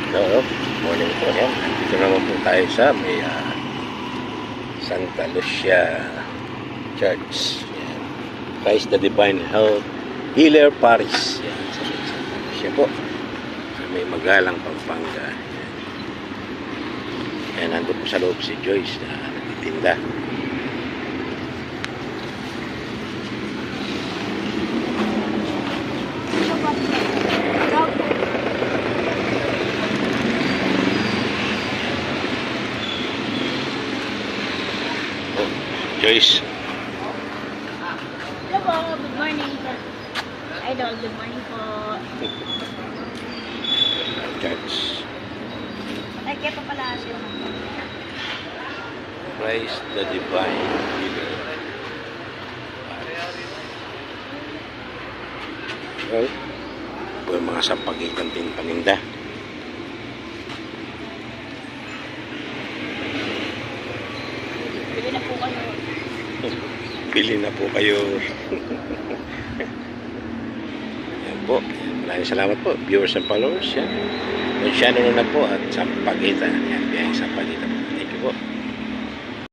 Hello, morning po yan. Dito naman po tayo sa may Santa Lucia Church. Yan. Christ the Divine Health Healer Paris. Yan. Sa Santa Lucia po. Sa may Magalang, Pampanga. Yan. Yan, nandun po sa loob si Joyce na nagtitinda. Joyce. Hello po, good morning po. Idol, good morning po. Church. Ay, kaya pa pala siya. Christ the Divine Healer. Well, po yung mga sampagitan din paninda. Bili na po kayo. Bili na po kayo. Yan po. Maraming salamat po. Viewers and followers. Yan. Masyado na po at sampagitan. Yan. Biyayang sampagitan po. Thank you po.